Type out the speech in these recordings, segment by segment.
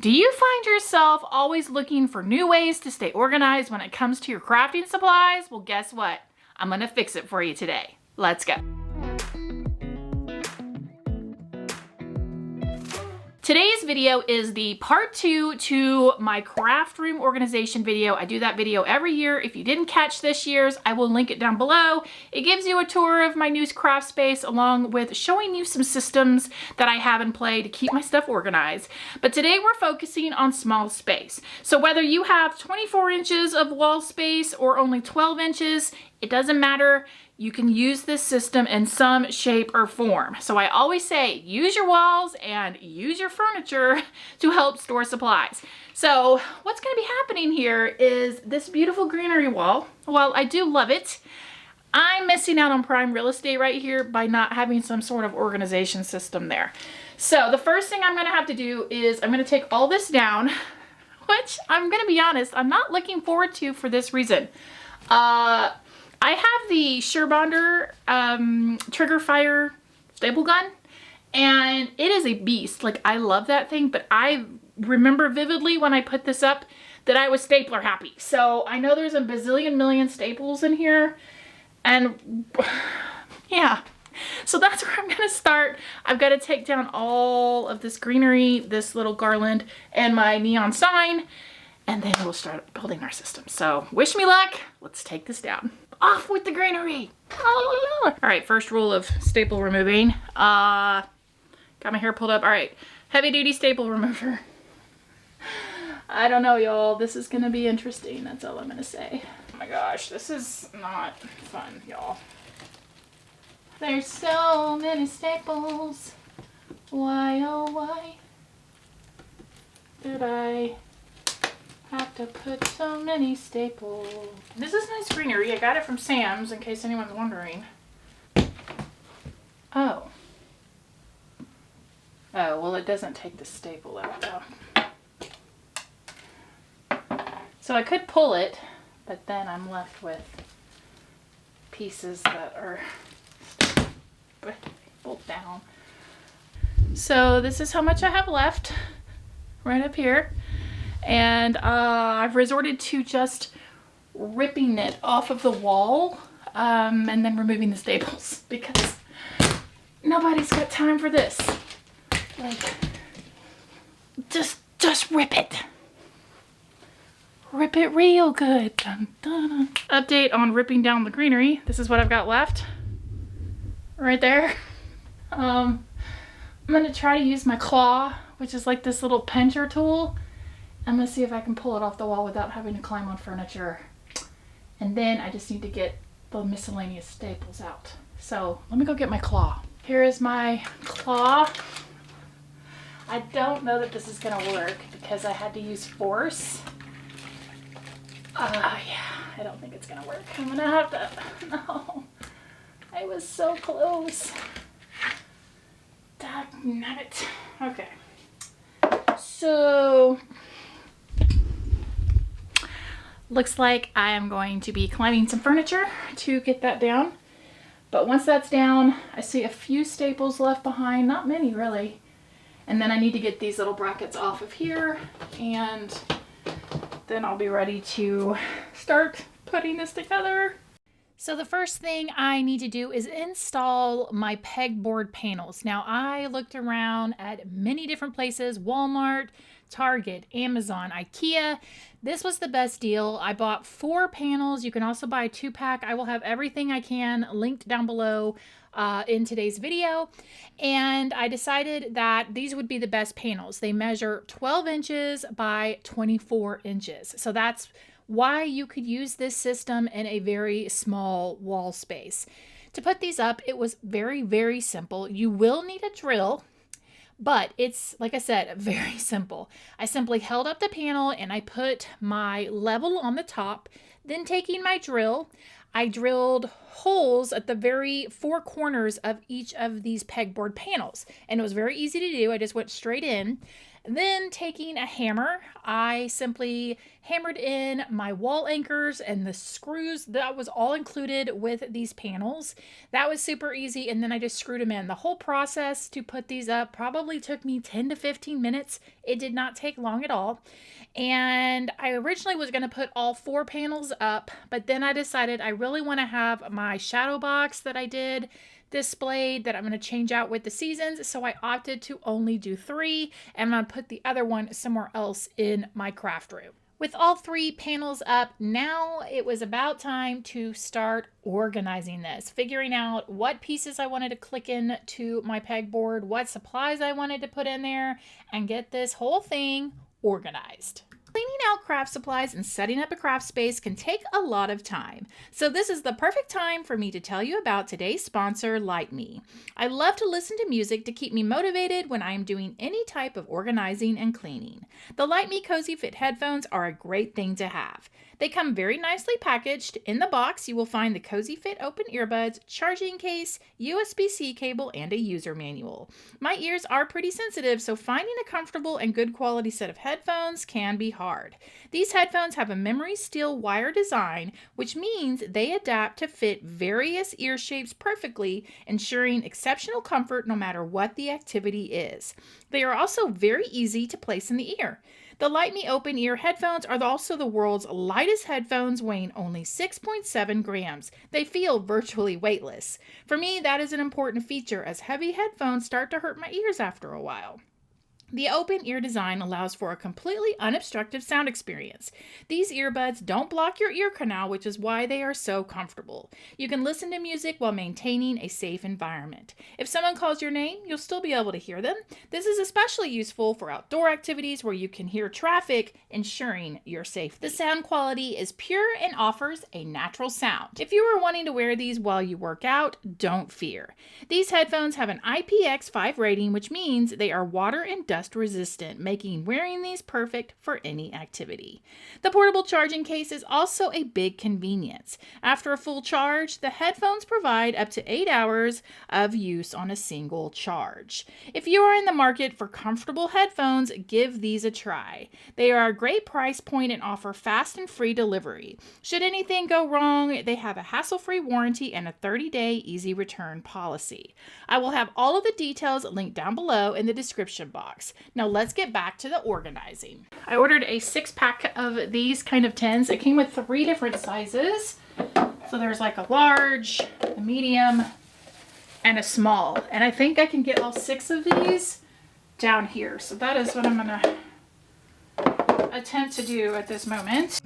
Do you find yourself always looking for new ways to stay organized when it comes to your crafting supplies? Well, guess what? I'm gonna fix it for you today. Let's go. Today's video is the part 2 to my craft room organization video. I do that video every year. If you didn't catch this year's, I will link it down below. It gives you a tour of my new craft space along with showing you some systems that I have in play to keep my stuff organized. But today we're focusing on small space. So whether you have 24 inches of wall space or only 12 inches, it doesn't matter. You can use this system in some shape or form. So I always say, use your walls and use your furniture to help store supplies. So what's gonna be happening here is this beautiful greenery wall. While I do love it, I'm missing out on prime real estate right here by not having some sort of organization system there. So the first thing I'm gonna have to do is I'm gonna take all this down, which I'm gonna be honest, I'm not looking forward to for this reason. I have the Surebonder trigger fire staple gun, and it is a beast. Like, I love that thing, but I remember vividly when I put this up that I was stapler happy. So I know there's a bazillion million staples in here, and yeah. So that's where I'm gonna start. I've got to take down all of this greenery, this little garland, and my neon sign, and then we'll start building our system. So wish me luck. Let's take this down. Off with the greenery. All right, first rule of staple removing. Got my hair pulled up. All right, heavy duty staple remover. I don't know, y'all. This is gonna be interesting. That's all I'm gonna say. Oh my gosh, this is not fun, y'all. There's so many staples. Why, oh why did I have to put so many staples? This is nice greenery. I got it from Sam's in case anyone's wondering. Oh. Oh, well, it doesn't take the staple out though. So I could pull it, but then I'm left with pieces that are stapled down. So this is how much I have left right up here. And I've resorted to just ripping it off of the wall and then removing the staples because nobody's got time for this. Like, just rip it. Rip it real good. Dun, dun, dun. Update on ripping down the greenery. This is what I've got left right there. I'm gonna try to use my claw, which is like this little pincher tool. I'm gonna see if I can pull it off the wall without having to climb on furniture. And then I just need to get the miscellaneous staples out. So let me go get my claw. Here is my claw. I don't know that this is gonna work because I had to use force. Yeah, I don't think it's gonna work. I'm gonna have to, no. I was so close. Dagnabbit. Okay. So, looks like I am going to be climbing some furniture to get that down. But once that's down, I see a few staples left behind, not many really. And then I need to get these little brackets off of here, and then I'll be ready to start putting this together. So the first thing I need to do is install my pegboard panels. Now, I looked around at many different places, Walmart, Target, Amazon, IKEA. This was the best deal. I bought 4 panels. You can also buy a 2-pack. I will have everything I can linked down below in today's video. And I decided that these would be the best panels. They measure 12 inches by 24 inches. So that's why you could use this system in a very small wall space. To put these up, it was very, very simple. You will need a drill, but it's, like I said, very simple. I simply held up the panel and I put my level on the top, then taking my drill, I drilled holes at the very 4 corners of each of these pegboard panels. And it was very easy to do. I just went straight in. Then taking a hammer, I simply hammered in my wall anchors and the screws. That was all included with these panels. That was super easy, and then I just screwed them in. The whole process to put these up probably took me 10 to 15 minutes. It did not take long at all. And I originally was going to put all 4 panels up, but then I decided I really want to have my shadow box that I did displayed that I'm going to change out with the seasons. So I opted to only do 3, and I'm going to put the other one somewhere else in my craft room. With all 3 panels up, now it was about time to start organizing this, figuring out what pieces I wanted to click in to my pegboard, what supplies I wanted to put in there, and get this whole thing organized. Cleaning out craft supplies and setting up a craft space can take a lot of time. So this is the perfect time for me to tell you about today's sponsor, LightMe. I love to listen to music to keep me motivated when I am doing any type of organizing and cleaning. The LightMe Cozy Fit headphones are a great thing to have. They come very nicely packaged. In the box, you will find the Cozy Fit open earbuds, charging case, USB-C cable, and a user manual. My ears are pretty sensitive, so finding a comfortable and good quality set of headphones can be hard. These headphones have a memory steel wire design, which means they adapt to fit various ear shapes perfectly, ensuring exceptional comfort no matter what the activity is. They are also very easy to place in the ear. The LightMe open ear headphones are also the world's lightest headphones, weighing only 6.7 grams. They feel virtually weightless. For me, that is an important feature, as heavy headphones start to hurt my ears after a while. The open ear design allows for a completely unobstructed sound experience. These earbuds don't block your ear canal, which is why they are so comfortable. You can listen to music while maintaining a safe environment. If someone calls your name, you'll still be able to hear them. This is especially useful for outdoor activities where you can hear traffic, ensuring your safety. The sound quality is pure and offers a natural sound. If you are wanting to wear these while you work out, don't fear. These headphones have an IPX5 rating, which means they are water and dust resistant, making wearing these perfect for any activity. The portable charging case is also a big convenience. After a full charge, the headphones provide up to 8 hours of use on a single charge. If you are in the market for comfortable headphones, give these a try. They are a great price point and offer fast and free delivery. Should anything go wrong, they have a hassle-free warranty and a 30-day easy return policy. I will have all of the details linked down below in the description box. Now let's get back to the organizing. I ordered a 6-pack of these kind of tins. It came with 3 different sizes. So there's like a large, a medium, and a small. And I think I can get all 6 of these down here. So that is what I'm gonna attempt to do at this moment.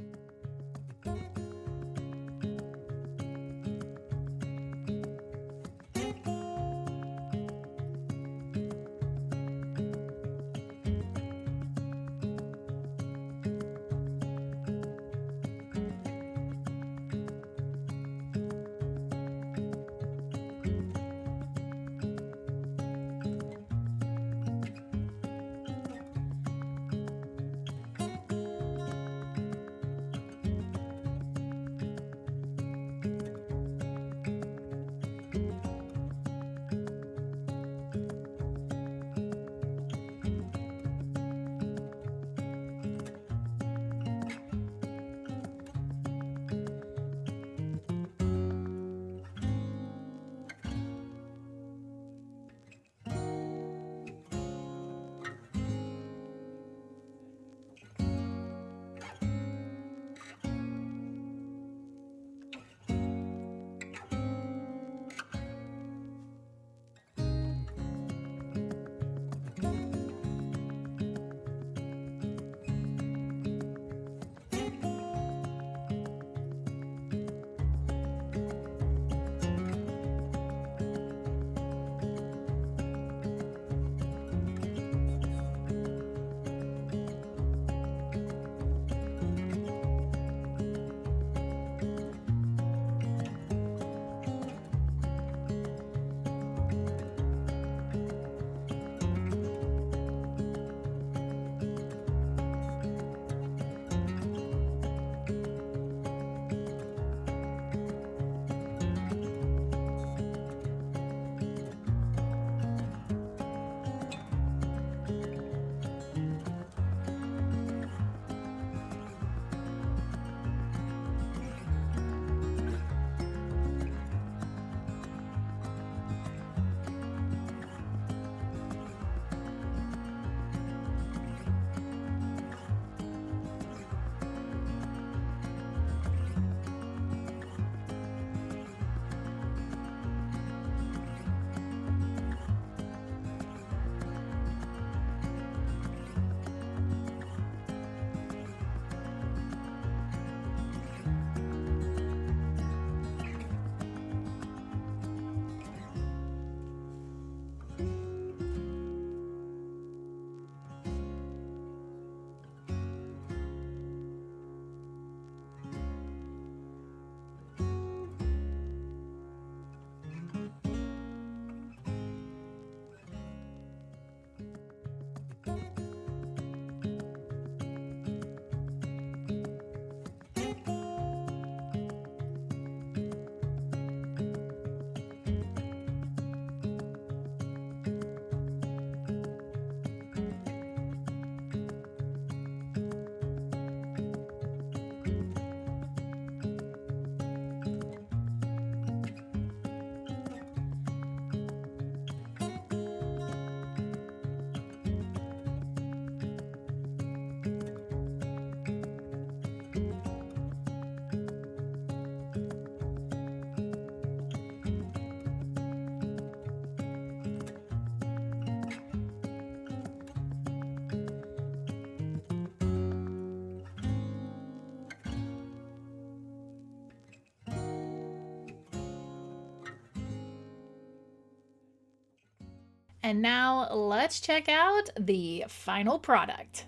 And now let's check out the final product.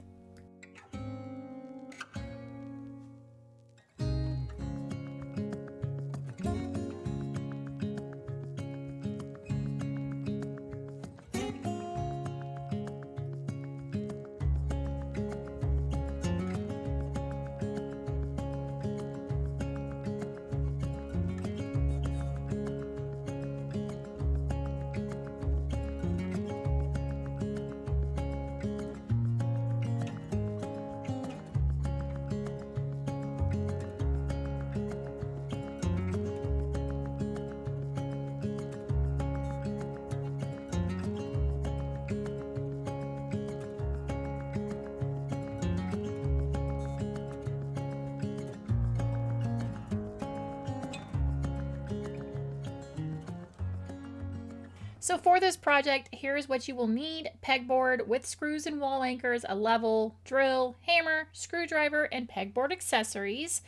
So for this project, here's what you will need: pegboard with screws and wall anchors, a level, drill, hammer, screwdriver, and pegboard accessories.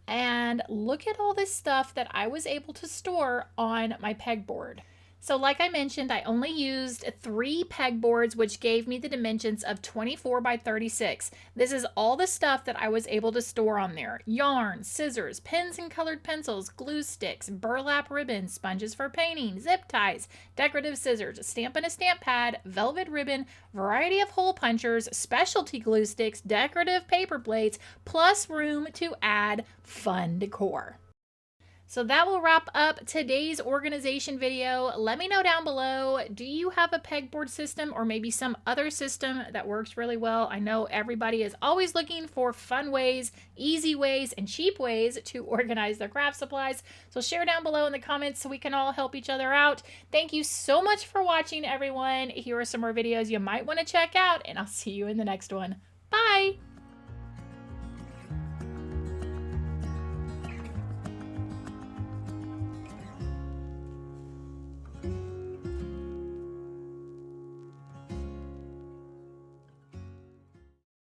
And look at all this stuff that I was able to store on my pegboard. So like I mentioned, I only used 3 pegboards, which gave me the dimensions of 24 by 36. This is all the stuff that I was able to store on there: yarn, scissors, pens and colored pencils, glue sticks, burlap ribbon, sponges for painting, zip ties, decorative scissors, a stamp and a stamp pad, velvet ribbon, variety of hole punchers, specialty glue sticks, decorative paper plates, plus room to add fun decor. So that will wrap up today's organization video. Let me know down below, do you have a pegboard system or maybe some other system that works really well? I know everybody is always looking for fun ways, easy ways, and cheap ways to organize their craft supplies. So share down below in the comments so we can all help each other out. Thank you so much for watching, everyone. Here are some more videos you might want to check out, and I'll see you in the next one. Bye!